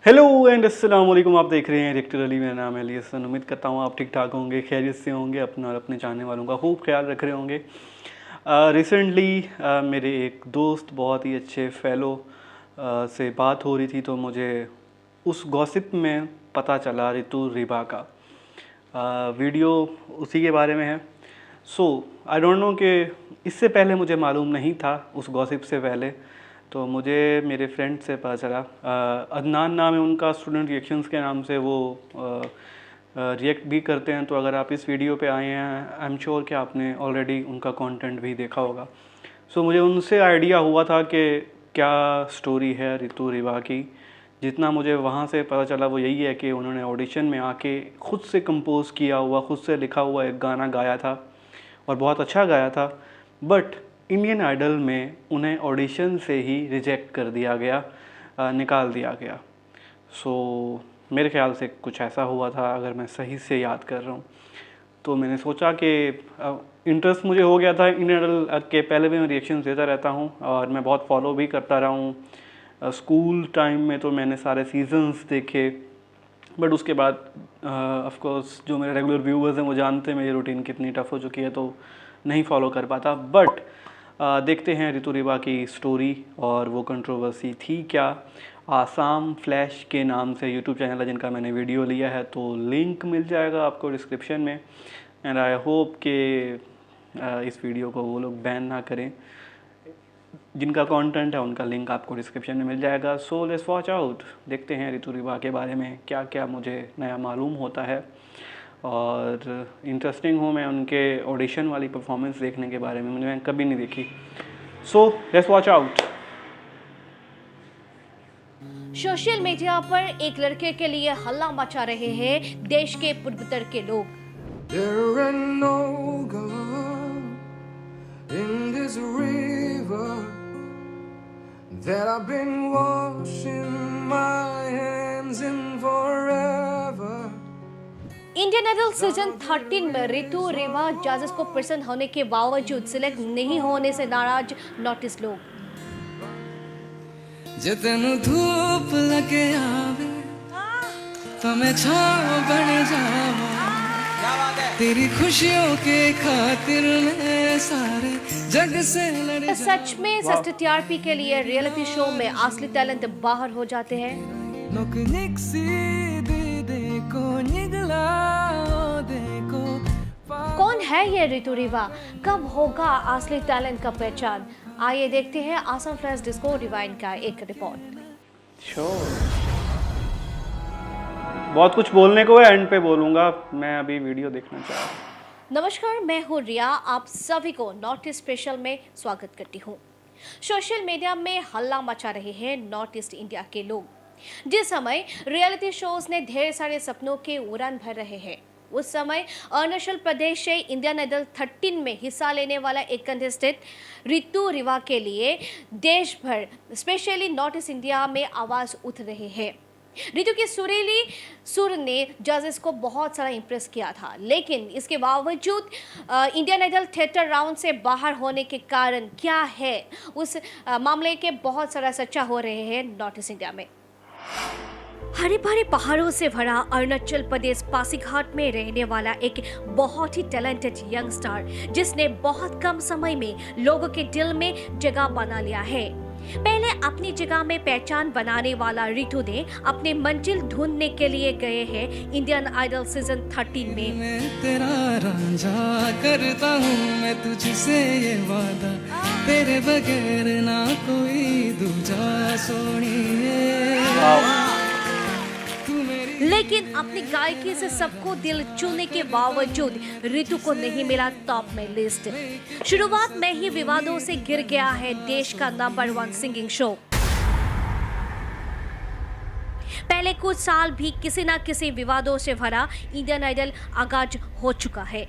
Hello and अस्सलाम वालेकुम। आप देख रहे हैं रिएक्टर अली, मेरा नाम है अली हसन। उम्मीद करता हूँ आप ठीक ठाक होंगे, खैरियत से होंगे, अपना और अपने चाहने वालों का खूब ख्याल रख रहे होंगे। रिसेंटली मेरे एक दोस्त, बहुत ही अच्छे फेलो से बात हो रही थी, तो मुझे उस गॉसिप में पता चला रितु रिबा का वीडियो उसी के बारे में है। सो आई डोंट नो कि इससे पहले मुझे मालूम नहीं था, उस गॉसिप से पहले तो मुझे मेरे फ्रेंड से पता चला। अदनान नाम है उनका, स्टूडेंट रिएक्शंस के नाम से वो रिएक्ट भी करते हैं। तो अगर आप इस वीडियो पे आए हैं, आई एम श्योर कि आपने ऑलरेडी उनका कंटेंट भी देखा होगा। सो मुझे उनसे आइडिया हुआ था कि क्या स्टोरी है रितु रिबा की। जितना मुझे वहाँ से पता चला वो यही है कि उन्होंने ऑडिशन में आके खुद से कंपोज़ किया हुआ, खुद से लिखा हुआ एक गाना गाया था और बहुत अच्छा गाया था। बट इंडियन आइडल में उन्हें ऑडिशन से ही रिजेक्ट कर दिया गया, निकाल दिया गया। सो मेरे ख्याल से कुछ ऐसा हुआ था, अगर मैं सही से याद कर रहा हूँ। तो मैंने सोचा कि इंटरेस्ट मुझे हो गया था इंडियन आइडल के। पहले भी मैं रिएक्शन देता रहता हूँ और मैं बहुत फॉलो भी करता रहा हूँ। स्कूल टाइम में तो मैंने सारे सीजन्स देखे, बट उसके बाद ऑफ कोर्स जो मेरे रेगुलर व्यूअर्स हैं वो जानते हैं मेरी रूटीन कितनी टफ हो चुकी है, तो नहीं फॉलो कर पाता। बट देखते हैं रितु रिबा की स्टोरी और वो कंट्रोवर्सी थी क्या। आसाम फ्लैश के नाम से यूट्यूब चैनल है जिनका मैंने वीडियो लिया है, तो लिंक मिल जाएगा आपको डिस्क्रिप्शन में। एंड आई होप कि इस वीडियो को वो लोग बैन ना करें। जिनका कंटेंट है उनका लिंक आपको डिस्क्रिप्शन में मिल जाएगा। सो लेट्स वॉच आउट, देखते हैं रितु रिबा के बारे में क्या क्या मुझे नया मालूम होता है। और इंटरेस्टिंग हूँ मैं उनके ऑडिशन वाली परफॉर्मेंस देखने के बारे में, मैंने कभी नहीं देखी। So let's watch out. Social media पर एक लड़के के लिए हल्ला मचा रहे हैं देश के पूर्वोत्तर के लोग। There ain't no God in this river that I've been washing my hands in forever. Indian Idol season 13 में रितु रिबा जजेस को पसंद होने के बावजूद सिलेक्ट नहीं होने से नाराज नॉटिस लोग। जे तेनू धूप लगे आवे तो मैं छाँव बन जावा, तेरी खुशियों के खातिर मैं सारे जग से लड़। सच में सस्ते टीआरपी के लिए रियलिटी शो में असली टैलेंट बाहर हो जाते हैं। नुक निक्सी देखो निगला देखो। कौन है ये रितु रिबा, कब होगा असली टैलेंट का पहचान? आइए देखते हैं आसाम फ्लैश डिस्को रिवाइंड का एक रिपोर्ट। बहुत कुछ बोलने को है, एंड पे बोलूँगा, मैं अभी वीडियो देखना चाह रहा हूँ। नमस्कार, मैं हूँ रिया, आप सभी को नॉर्थ ईस्ट स्पेशल में स्वागत करती हूँ। सोशल मीडिया में हल्ला मचा रहे हैं नॉर्थ ईस्ट इंडिया के लोग। जिस समय रियलिटी शोज ने ढेर सारे सपनों के उड़ान भर रहे हैं, उस समय अरुणाचल प्रदेश से इंडियन आइडल 13 में हिस्सा लेने वाला एक कंटेस्टेंट रितु रिबा के लिए देश भर, स्पेशली नॉर्थ ईस्ट इंडिया में आवाज उठ रहे हैं। रितु की सुरीली सुर ने जजेस को बहुत सारा इम्प्रेस किया था, लेकिन इसके बावजूद इंडियन आइडल थिएटर राउंड से बाहर होने के कारण क्या है, उस मामले के बहुत सारा चर्चा हो रहे हैं नॉर्थ ईस्ट इंडिया में। हरे भरे पहाड़ों से भरा अरुणाचल प्रदेश पासीघाट में रहने वाला एक बहुत ही टैलेंटेड यंगस्टर, जिसने बहुत कम समय में लोगों के दिल में जगह बना लिया है। पहले अपनी जगह में पहचान बनाने वाला रितु ने अपने मंजिल ढूंढने के लिए गए हैं इंडियन आइडल सीजन 13 में। मैं तेरा रांझा करता हूँ, मैं तुझसे ये वादा, तेरे बगैर ना कोई दूजा सोनिए। लेकिन अपनी गायकी से सबको दिल छूने के बावजूद रितु को नहीं मिला टॉप में लिस्ट। शुरुआत में ही विवादों से घिर गया है देश का नंबर 1 सिंगिंग शो। पहले कुछ साल भी किसी ना किसी विवादों से भरा इंडियन आइडल आगाज हो चुका है।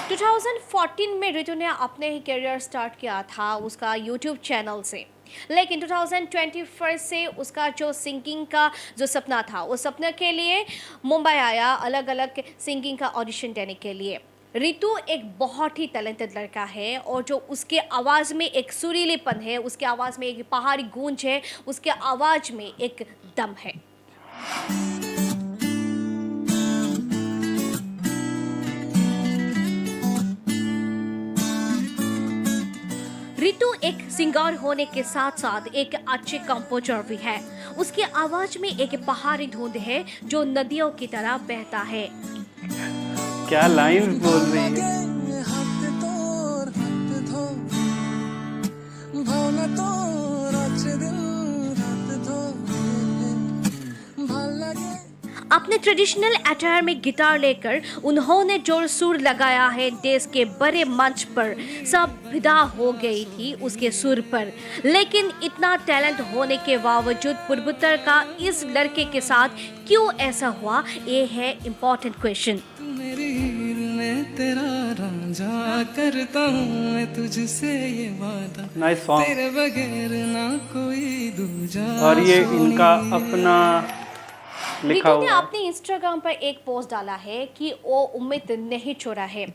2014 में रितु ने अपने ही करियर स्टार्ट किया था उसका यूट्यूब चैनल से, लेकिन 2021 से उसका जो सिंगिंग का जो सपना था, उस सपने के लिए मुंबई आया अलग अलग सिंगिंग का ऑडिशन देने के लिए। रितु एक बहुत ही टैलेंटेड लड़का है और जो उसके आवाज़ में एक सुरीलेपन है, उसके आवाज़ में एक पहाड़ी गूंज है, उसके आवाज़ में एक दम है। रितु एक सिंगर होने के साथ साथ एक अच्छे कंपोजर भी है। उसकी आवाज में एक पहाड़ी धुंध है जो नदियों की तरह बहता है। क्या लाइंस बोल रही है। अपने ट्रेडिशनल अटायर में गिटार लेकर उन्होंने जो सुर लगाया है देश के बड़े मंच पर, सब फिदा हो गई थी उसके सुर पर। लेकिन इतना टैलेंट होने के बावजूद पूर्वोत्तर का इस लड़के के साथ क्यों ऐसा हुआ, ये है इम्पोर्टेंट क्वेश्चन। मेरी हीर में तेरा रांझा करता हूँ मैं तुझसे ये वादा, नाइस सॉन्ग। तेरे बगैर ना कोई दूजा। और ये इनका अपना लिखा रितु ने हुआ। अपने इंस्टाग्राम पर एक पोस्ट डाला है कि वो उम्मीद नहीं छोड़ा है।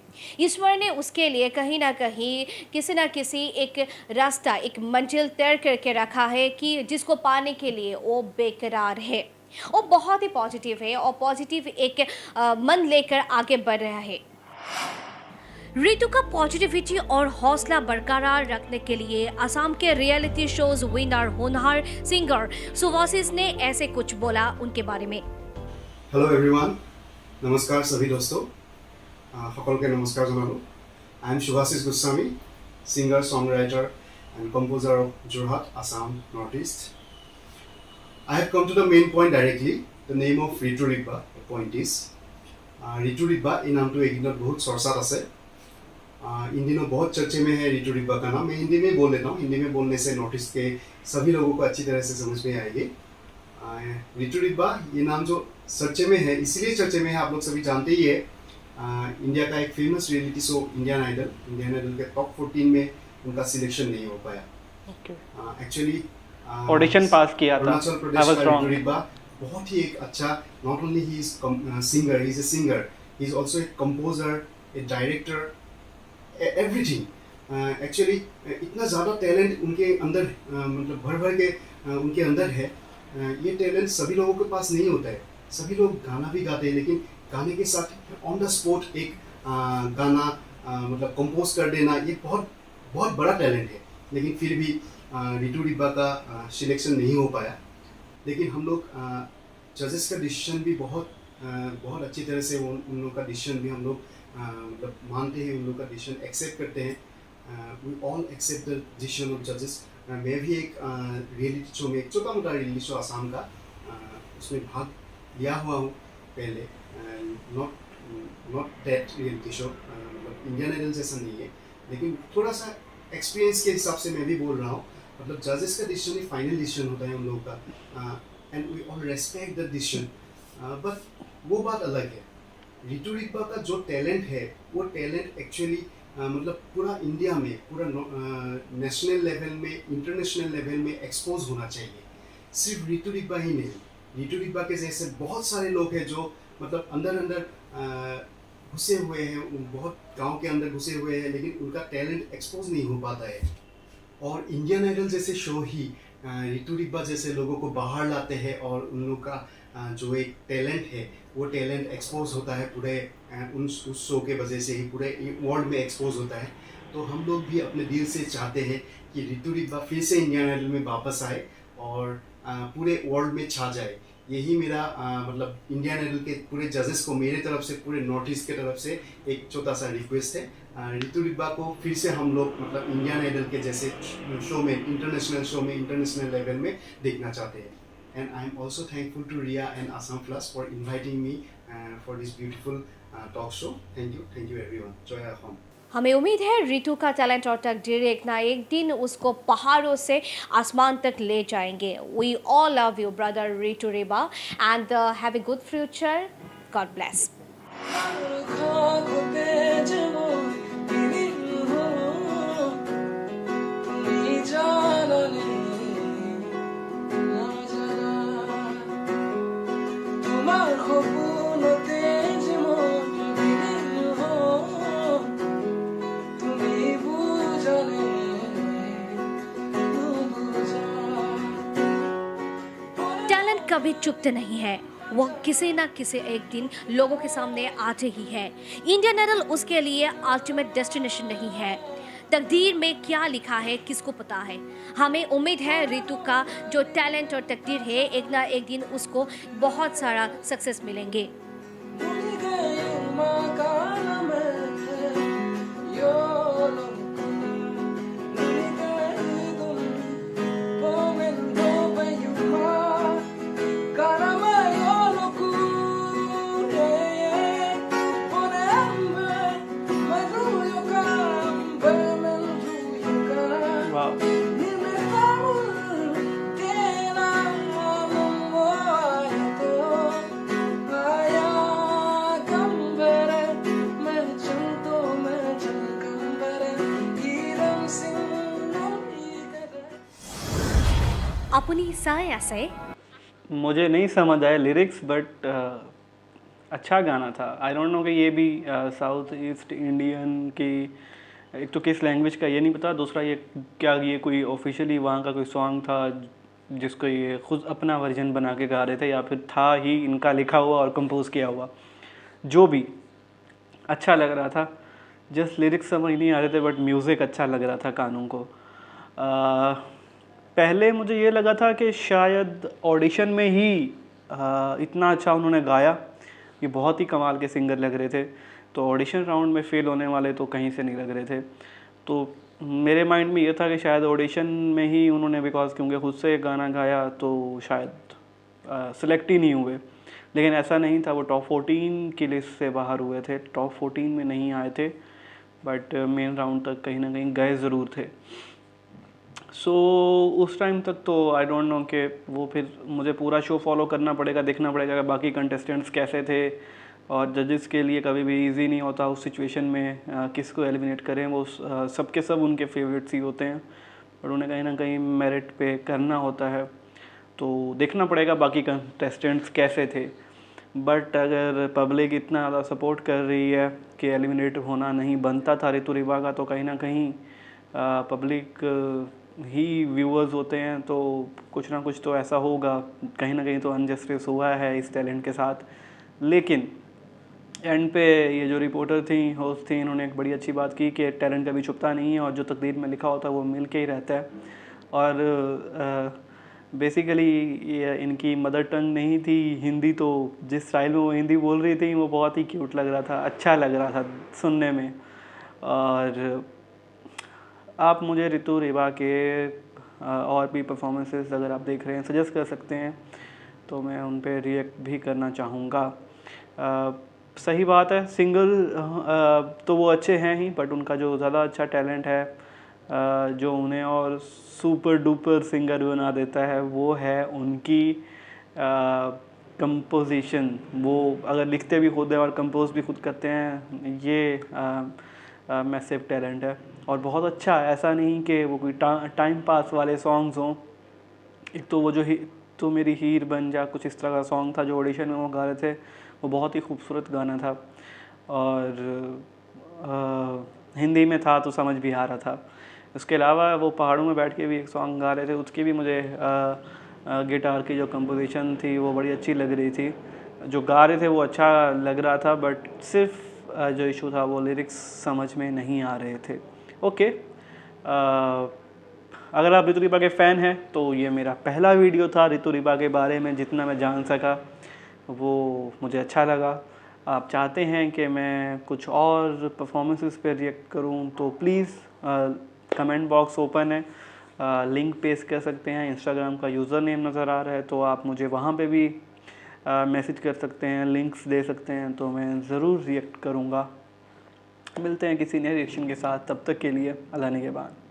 ईश्वर ने उसके लिए कहीं ना कहीं किसी ना किसी एक रास्ता, एक मंजिल तय करके रखा है कि जिसको पाने के लिए वो बेकरार है। वो बहुत ही पॉजिटिव है और पॉजिटिव एक मन लेकर आगे बढ़ रहा है। रितु का पॉजिटिविटी और हौसला बरकरार रखने के लिए असम के रियलिटी शोज विनर होनहार सिंगर सुभाषिस ने ऐसे कुछ बोला उनके बारे में। हेलो एवरीवन, नमस्कार सभी दोस्तों, সকলকে নমস্কাৰ জনালো। I am Subhasis Goswami, singer, songwriter and composer of Jorhat, Assam, Northeast. I have come to the main point directly. The name of Ritu Rigba, the point is Ritu Rigba এই নামটো এইদিনত बहुत চৰ্চাত আছে। इन दिनों बहुत चर्चे में है रितु रिब्बा का नाम। मैं हिंदी में बोल लेता हूँ, हिंदी में बोलने से नॉर्थ ईस्ट के सभी लोगों को अच्छी तरह से समझ में आएगी। रितु रिब्बा ये नाम जो चर्चे में है, इसलिए चर्चे में है, आप लोग सभी जानते ही है, इंडिया का एक famous reality show Indian Idol के टॉप 14 में उनका सिलेक्शन नहीं हो पाया। एक्चुअली ऑडिशन पास किया था अरुणाचल प्रदेश का रितु रिब्बा बहुत ही एक अच्छा, not only he is singer, he is a singer, he is also a composer, A director, everything. Actually इतना ज़्यादा टैलेंट उनके अंदर मतलब भर के उनके अंदर है। ये टैलेंट सभी लोगों के पास नहीं होता है। सभी लोग गाना भी गाते हैं, लेकिन गाने के साथ ऑन द स्पॉट एक गाना मतलब कंपोज कर देना, ये बहुत बहुत बड़ा टैलेंट है। लेकिन फिर भी रितु रिब्बा का सिलेक्शन नहीं हो पाया। लेकिन हम लोग जजेस का डिसीजन भी बहुत अच्छी तरह से उन लोगों का डिसीजन भी हम लोग मतलब मानते हैं, उन लोगों का डिसीजन एक्सेप्ट करते हैं। We all accept the decision of जजेस। मैं भी एक रियलिटी शो में, एक छोटा मोटा रियलिटी शो आसाम का, उसमें भाग लिया हुआ हूँ पहले। नॉट दैट रियलिटी शो, मतलब इंडियन आइडल जैसा नहीं है, लेकिन थोड़ा सा एक्सपीरियंस के हिसाब से मैं भी बोल रहा हूँ। मतलब जजेस का डिसीजन ही फाइनल डिसीजन होता है उन लोगों का, and we all respect the decision. But वो बात अलग है। रितु रिब्बा का जो टैलेंट है, वो टैलेंट एक्चुअली मतलब पूरा इंडिया में, पूरा नेशनल लेवल में, इंटरनेशनल लेवल में एक्सपोज होना चाहिए। सिर्फ रितु रिब्बा ही नहीं, रितु रिब्बा के जैसे बहुत सारे लोग हैं जो मतलब अंदर घुसे हुए हैं, बहुत गांव के अंदर घुसे हुए हैं, लेकिन उनका टैलेंट एक्सपोज नहीं हो पाता है। और इंडियन आइडल जैसे शो ही रितु रिब्बा जैसे लोगों को बाहर लाते हैं, और उन लोग का जो एक टैलेंट है, वो टैलेंट एक्सपोज होता है पूरे उस शो के वजह से ही पूरे वर्ल्ड में एक्सपोज होता है। तो हम लोग भी अपने दिल से चाहते हैं कि रितु रिब्बा फिर से इंडियन आइडल में वापस आए और पूरे वर्ल्ड में छा जाए। यही मेरा मतलब इंडियन आइडल के पूरे जजेस को मेरे तरफ से, पूरे नॉर्थ ईस्ट के तरफ से एक छोटा सा रिक्वेस्ट है। रितु रिब्बा को फिर से हम लोग मतलब इंडियन आइडल के जैसे शो में, इंटरनेशनल शो में, इंटरनेशनल लेवल में देखना चाहते हैं। And I am also thankful to Ria and Assam Plus for inviting me for this beautiful talk show. Thank you everyone. Joy Ahom. हमें उम्मीद है रितु का टैलेंट और तकदीर एक ना एक दिन उसको पहाड़ों से आसमान तक ले जाएंगे। We all love you, brother Ritu Rigba, and have a good future. God bless. कभी चुपते नहीं है, वह किसी न किसी एक दिन लोगों के सामने आते ही है। इंडियन आइडल उसके लिए अल्टीमेट डेस्टिनेशन नहीं है। तकदीर में क्या लिखा है किसको पता है। हमें उम्मीद है रितु का जो टैलेंट और तकदीर है, एक ना एक दिन उसको बहुत सारा सक्सेस मिलेंगे। अपनी साय ऐसे मुझे नहीं समझ आया लिरिक्स, बट अच्छा गाना था। आई डोंट नो कि ये भी साउथ ईस्ट इंडियन की, एक तो किस लैंग्वेज का ये नहीं पता, दूसरा ये क्या ये कोई ऑफिशियली वहाँ का कोई सॉन्ग था जिसको ये खुद अपना वर्जन बना के गा रहे थे, या फिर था ही इनका लिखा हुआ और कंपोज किया हुआ। जो भी अच्छा लग रहा था, जस्ट लिरिक्स समझ नहीं आ रहे थे, बट म्यूज़िक अच्छा लग रहा था कानों को। पहले मुझे ये लगा था कि शायद ऑडिशन में ही इतना अच्छा उन्होंने गाया, ये बहुत ही कमाल के सिंगर लग रहे थे, तो ऑडिशन राउंड में फ़ेल होने वाले तो कहीं से नहीं लग रहे थे। तो मेरे माइंड में ये था कि शायद ऑडिशन में ही उन्होंने, बिकॉज क्योंकि खुद से गाना गाया तो शायद सिलेक्ट ही नहीं हुए, लेकिन ऐसा नहीं था। वो टॉप 14 की लिस्ट से बाहर हुए थे, टॉप 14 में नहीं आए थे, बट मेन राउंड तक कहीं ना कहीं गए ज़रूर थे। सो उस टाइम तक तो आई डोंट नो कि वो, फिर मुझे पूरा शो फॉलो करना पड़ेगा, देखना पड़ेगा कि बाकी कंटेस्टेंट्स कैसे थे, और जजेस के लिए कभी भी इजी नहीं होता उस सिचुएशन में किसको एलिमिनेट करें। वो सबके सब उनके फेवरेट्स ही होते हैं, और उन्हें कहीं ना कहीं मेरिट पे करना होता है, तो देखना पड़ेगा बाकी कंटेस्टेंट्स कैसे थे। बट अगर पब्लिक इतना ज़्यादा सपोर्ट कर रही है कि एलिमिनेट होना नहीं बनता था रितु रिबा का, तो कहीं ना कहीं पब्लिक ही व्यूअर्स होते हैं, तो कुछ ना कुछ तो ऐसा होगा, कहीं ना कहीं तो अनजस्टिस हुआ है इस टैलेंट के साथ। लेकिन एंड पे ये जो रिपोर्टर थी, होस्ट थी, इन्होंने एक बड़ी अच्छी बात की कि टैलेंट कभी छुपता नहीं है, और जो तकदीर में लिखा होता है वो मिल के ही रहता है। और बेसिकली ये इनकी मदर टंग नहीं थी हिंदी, तो जिस स्टाइल में वो हिंदी बोल रही थी वो बहुत ही क्यूट लग रहा था, अच्छा लग रहा था सुनने में। और आप मुझे रितु रिबा के और भी परफॉर्मेंसेस अगर आप देख रहे हैं सजेस्ट कर सकते हैं, तो मैं उन पे रिएक्ट भी करना चाहूँगा। सही बात है, सिंगल तो वो अच्छे हैं ही, बट उनका जो ज़्यादा अच्छा टैलेंट है, जो उन्हें और सुपर डुपर सिंगर बना देता है, वो है उनकी कंपोजिशन। वो अगर लिखते भी खुद हैं और कंपोज भी खुद करते हैं, ये मैसिव टैलेंट है, और बहुत अच्छा है। ऐसा नहीं कि वो कोई टाइम पास वाले सॉन्ग्स हों। एक तो वो जो तो मेरी हीर बन जा, कुछ इस तरह का सॉन्ग था जो ऑडिशन में वो गा रहे थे, वो बहुत ही खूबसूरत गाना था, और हिंदी में था तो समझ भी आ रहा था। उसके अलावा वो पहाड़ों में बैठ के भी एक सॉन्ग गा रहे थे, उसकी भी मुझे गिटार की जो कंपोजिशन थी वो बड़ी अच्छी लग रही थी। जो गा रहे थे वो अच्छा लग रहा था, बट सिर्फ जो इशू था वो लिरिक्स समझ में नहीं आ रहे थे। ओके, अगर आप रितु रिबा के फ़ैन हैं तो ये मेरा पहला वीडियो था रितु रिबा के बारे में, जितना मैं जान सका वो मुझे अच्छा लगा। आप चाहते हैं कि मैं कुछ और परफॉर्मेंसेस पे रिएक्ट करूं, तो प्लीज़ कमेंट बॉक्स ओपन है, लिंक पेस्ट कर सकते हैं। इंस्टाग्राम का यूज़र नेम नज़र आ रहा है, तो आप मुझे वहाँ पे भी मैसेज कर सकते हैं, लिंक्स दे सकते हैं, तो मैं ज़रूर रिएक्ट करूँगा। मिलते हैं किसी नए रिएक्शन के साथ, तब तक के लिए अल्लाह ने के बाद।